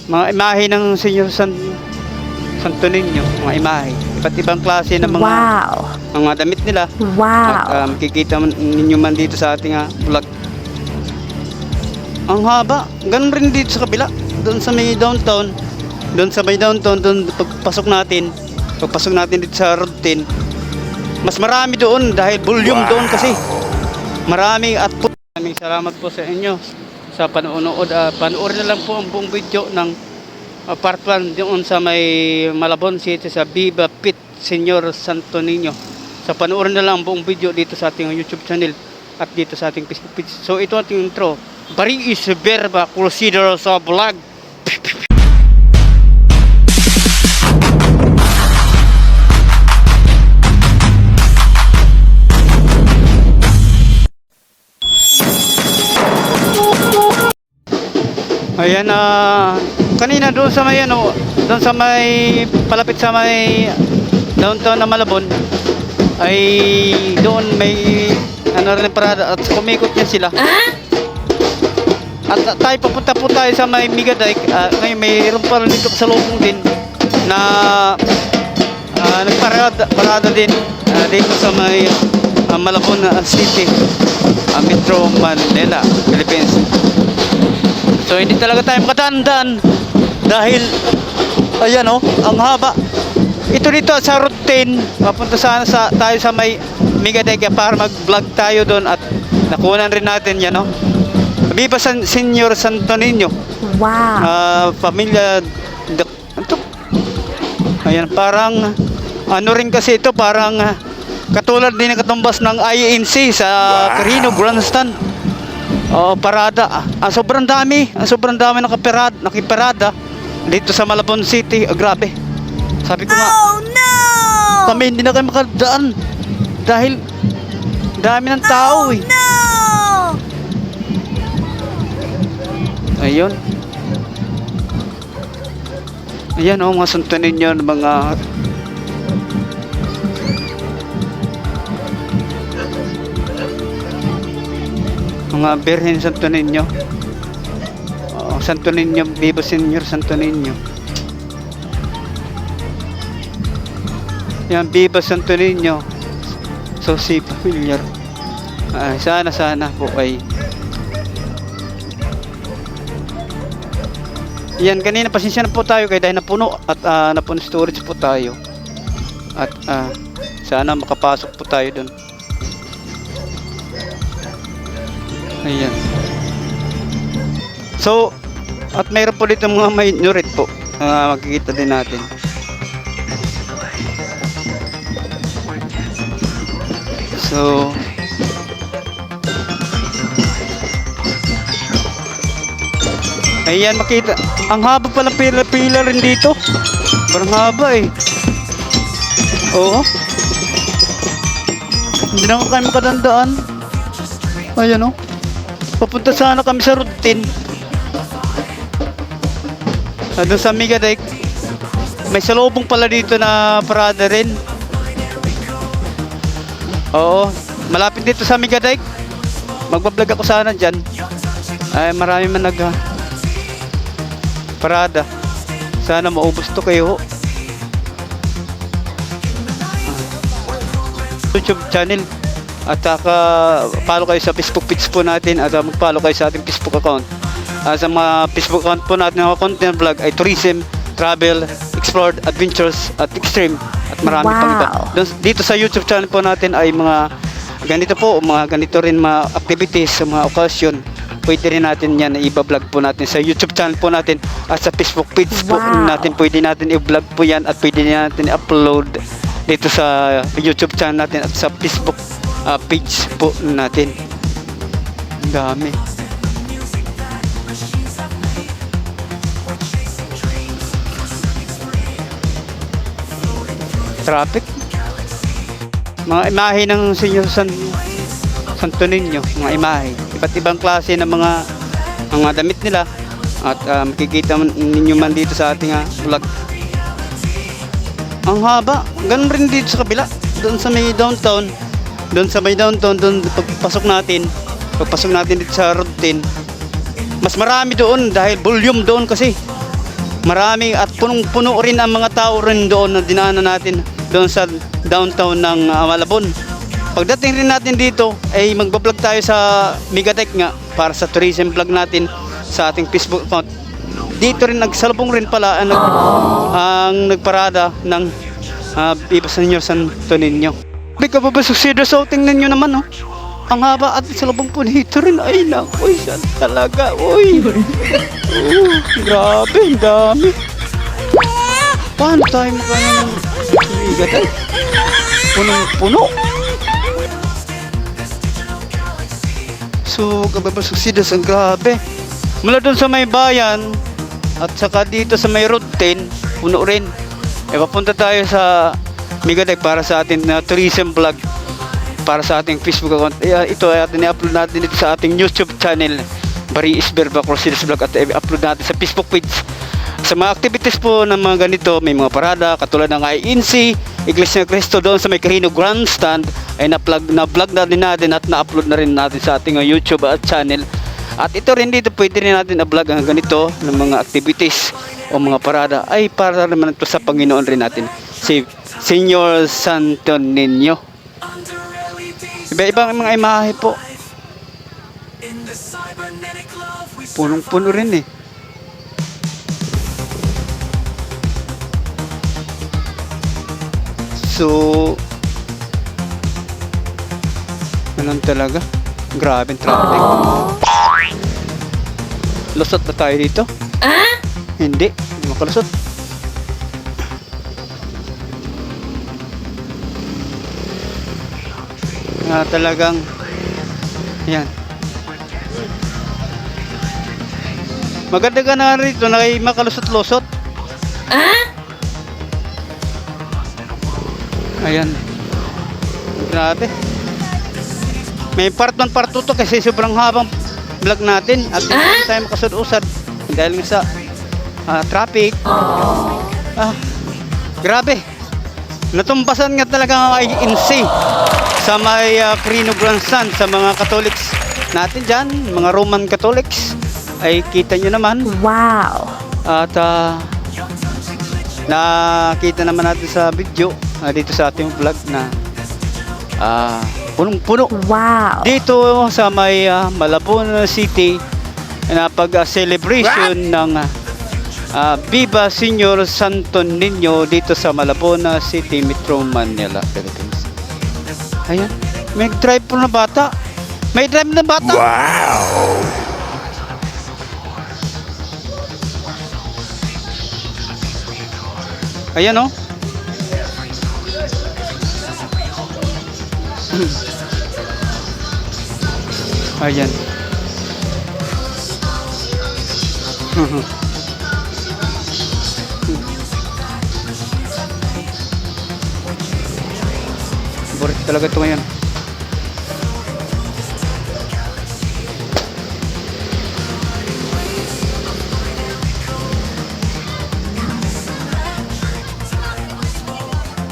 Mga imahe ng Senior Santo Niño, mga imahe. Iba't ibang klase ng mga damit nila. At makikita ninyo man dito sa ating vlog. Ang haba. Ganun rin dito sa kabila. Doon sa may downtown. Doon pagpasok natin dito sa Road 10. Mas marami doon dahil volume doon kasi. Marami at po. Maraming salamat po sa inyo sa panonood. Panoorin na lang po ang buong video ng part 1 doon sa may Malabon City sa Viva Pit Senior Santo Niño. Sa panoorin na lang ang buong video dito sa ating YouTube channel at dito sa ating Facebook page. So ito ang ating intro. Bari is verba consider sa vlog. Ayan, kanina doon sa may doon sa may palapit sa may downtown na Malabon ay doon may rin parada at kumikot niya sila. At tayo papunta po tayo sa may Megadike. Ngayon mayroon pa rin dito sa loob din na nagparada din dito sa may Malabon City, Metro Manila, Philippines. So hindi talaga tayo makadaan dahil ayan ang haba. Ito dito sa Route 10, papunta tayo sa may Megadike para mag-vlog tayo doon at nakunan rin natin yan Viva Senior Santo Niño. Pamilya ito. Ayan, parang rin kasi ito, parang katulad din ng katumbas ng INC sa Carino Grandstand. Parada. Sobrang dami nakiparada dito sa Malabon City. Grabe. Sabi ko nga, kami hindi na kayo makadaan dahil dami ng tao Ayun. Ayan mga Santo Niño, mga Birhen Santo Niño. Santo Niño, Viva Senior Santo Niño. Yan, Viva Santo Niño. So si familiar. Sana po ay yan, kanina pasensya na po tayo dahil napuno at napuno storage po tayo. At sana makapasok po tayo doon. Ayan. So, at mayroon po dito mga may nurit po. Makikita din natin. So, ayan, makita. Ang haba pala pila rin dito. Parang haba Oo. Hindi na kayo makadandaan. Ayan papunta sana kami sa Route 10. Doon sa Megadike. May salubong pala dito na parada rin. Oo. Malapit dito sa Megadike. Magbablog ako sana dyan. Ay, marami man parada. Sana maubos to kayo. YouTube channel. At follow kayo sa Facebook page po natin at mag-follow kayo sa ating Facebook account. Sa mga Facebook account po natin na content vlog ay tourism, travel, explore, adventures at extreme at marami pang iba. Dito sa YouTube channel po natin ay mga ganito rin mga activities sa mga occasion. Pwede rin natin yan i-vlog po natin sa YouTube channel po natin at sa Facebook page po natin. Pwede natin i-vlog po yan at pwede natin i-upload dito sa YouTube channel natin at sa Facebook page po natin. Ang dami. Traffic. Mga imahe ng Senior Santo Niño, mga imahe. Iba't ibang klase ng mga damit nila at makikita ninyo man dito sa ating vlog. Ang haba. Ganun rin dito sa kabila. Doon sa may downtown. Doon pagpasok natin dito sa Road 10. Mas marami doon dahil volume doon kasi. Marami at punong-puno rin ang mga tao rin doon na dinaanan natin doon sa downtown ng Malabon. Pagdating rin natin dito ay magbablog tayo sa Megatech nga para sa tourism vlog natin sa ating Facebook account. Dito rin nagsalubong rin pala ang nagparada ng Viva Señor Santo Niño. Bika pa ba succeed so tingnan nyo naman oh. Ang haba at salubong po nito rin ay naku, siya talaga, uy. Grabe, ang dami. Paano tayo makaya ng Megatech? Punong-puno. So, kababa succeeds, ang grabe. Mula doon sa may bayan at saka dito sa may road 10, puno rin. E papunta tayo sa Megatech para sa ating tourism vlog para sa ating Facebook account. Ito ay atin i-upload natin dito sa ating YouTube channel, Barry Isberba Crusaders Vlog, at i-upload natin sa Facebook page. Sa mga activities po ng mga ganito, may mga parada katulad ng INC, Iglesia ng Cristo doon sa may Carino Grandstand ay na-vlog na din natin at na-upload na rin natin sa ating YouTube channel. At ito rin dito pwede rin natin na-vlog ang ganito ng mga activities o mga parada ay para naman ito sa Panginoon rin natin, si Señor Santo Niño. Iba-ibang mga imahe po. Punong-puno rin eh. So, ganun talaga. Grabe ang traffic. Lusot na tayo dito? Hindi makalusot. Talagang yan. Maganda ka na rito na may makalusot-lusot. Ayan. Grabe. May part 1, part 2 to kasi sobrang habang vlog natin at hindi tayo makasud-usad dahil sa traffic. Grabe. Natumbasan nga talaga ang INC sa may Carino Grandstand sa mga Catholics natin dyan, mga Roman Catholics ay kita nyo naman. Wow! At nakita naman natin sa video dito sa ating vlog na punong-puno. Wow! Dito sa may Malabon City na pag-celebration ng Viva Señor Santo Niño dito sa Malabon City, Metro Manila, Philippines. Ayan, may drive po na bata. May drive na bata. Wow! Ayan oh. Ayan. Boris talaga ito ngayon.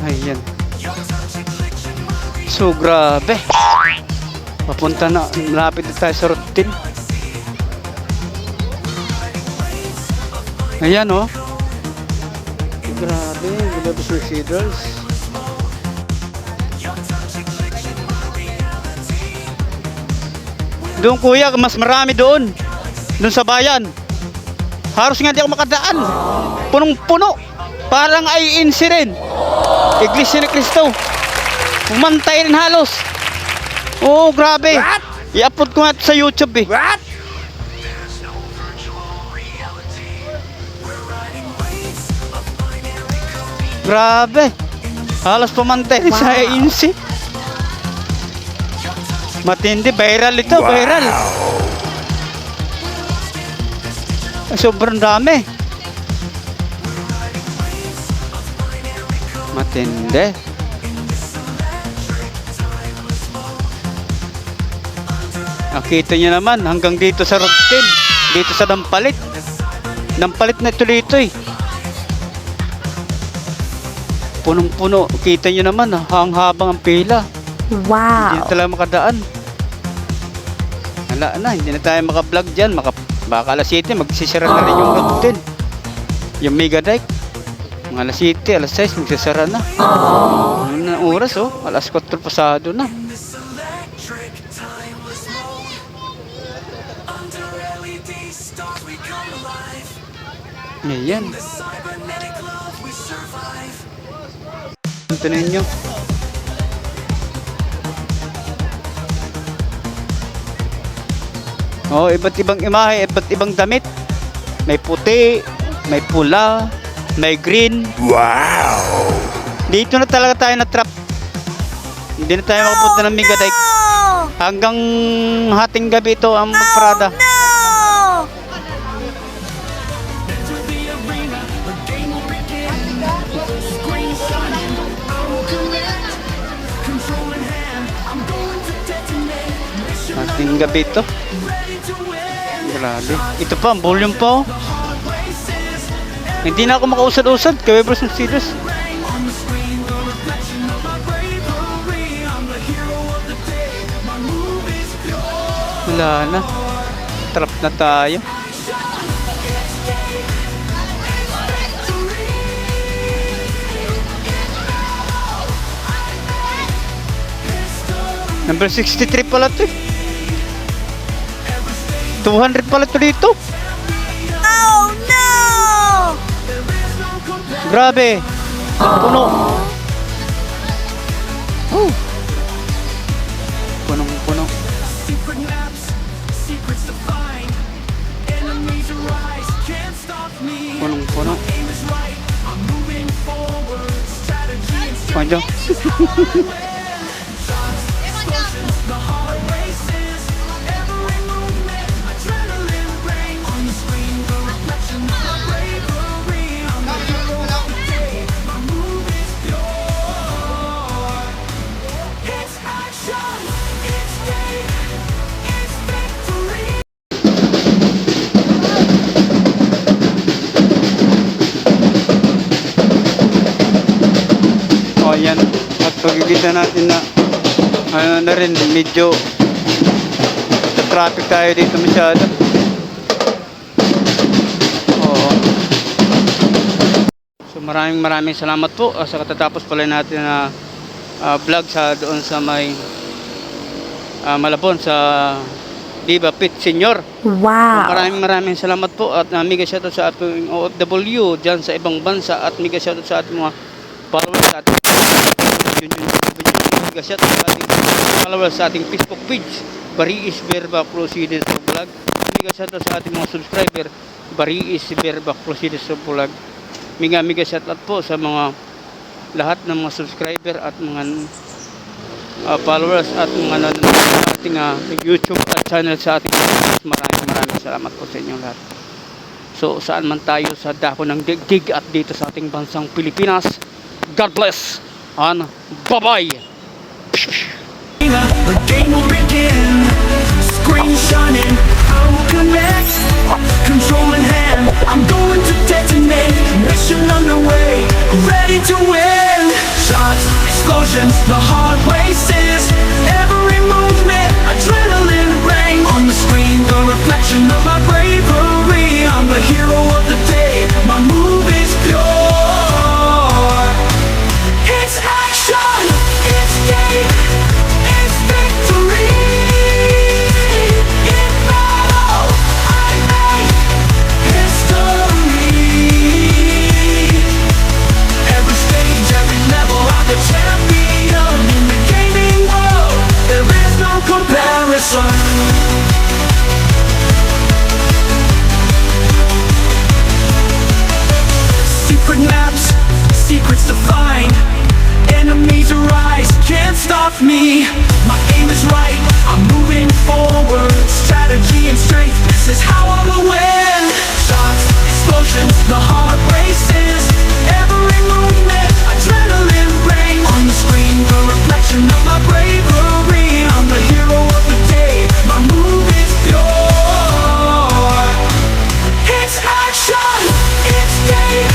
Ayan. So grabe. Papunta na, malapit na tayo sa routine. Ayan oh. Grabe, grabe sa Cedars. Doon kuya, mas marami doon. Doon sa bayan. Halos nga di ako makadaan. Punong-puno. Parang INC rin. Iglesia ni Cristo. Umantay rin halos. Oo, grabe. What? I-upload ko nga ito sa YouTube eh. What? Grabe. Halos pumantay rin sa INC. Matindi, viral ito, viral. Sobrang dami. Matindi. Nakita nyo naman, hanggang dito sa Rockton, dito sa Dampalit. Dampalit na ito eh. Punong-puno. Kita nyo naman, ang habang ang pila. Wow! Hindi na talaga makadaan. Wala na, hindi na tayo maka-vlog dyan. Baka alas 7, magsisira na rin yung Rockton. Yung Mega Dike. Mga alas 7, alas 6, magsasara na. Ano na oras oh? Alas 4 pasado na. Ayan. Ito ninyo. Oh, iba't ibang imahe, iba't ibang damit. May puti, may pula, may green. Wow! Dito na talaga tayo na trap. Hindi na tayo makapunta ng Mega Dike. Hanggang hating gabi ito ang magparada. Hating gabi ito. Grabe. Ito pa, ang volume pa oh. Hindi na ako makausad-usad. Kaya bros ng serious. Wala na. Trap na tayo. Number 63 pala ito eh. 200 pala ito dito. Oh no! Grabe. Puno. Oh. Punong-puno. Punong-puno. Panjo. O yan, at pagkikita natin na ano na rin, medyo sa traffic tayo dito masyado. Oo. So maraming salamat po sa katatapos pala natin na vlog sa doon sa may Malabon sa Diva Pit Senior. Wow! Maraming salamat po at mega shoutout sa ating OFW dyan sa ibang bansa at mega shoutout sa ating mga followers sa ating mega shoutout sa ating followers sa ating Facebook page Bariis Verba Proceedings Vlog. Mega shoutout sa ating mga subscriber Bariis Verba Proceedings Vlog. Mega shoutout po sa mga lahat ng mga subscriber at mga followers at mga nanonood sa ating YouTube at channel sa ating maraming salamat po sa inyong lahat. So saan man tayo sa dako ng digdig at dito sa ating bansang Pilipinas, God bless and bye-bye. The game will begin. Screen shining, I will connect. Control in hand, I'm going to detonate. Mission underway, ready to win. Shots, explosions, the heart races. Every movement, adrenaline ring. On the screen, the reflection of my bravery. I'm the hero of the day, my move is pure. It's action, it's game, it's victory. In battle, I make history. Every stage, every level, I'm the champion. In the gaming world, there is no comparison. Secret maps, secrets to find. Enemies arise, can't stop me. My aim is right, I'm moving forward. Strategy and strength, this is how I will win. Shots, explosions, the heart races. Every movement, adrenaline ring. On the screen, the reflection of my bravery. I'm the hero of the day, my move is pure. It's action, it's game.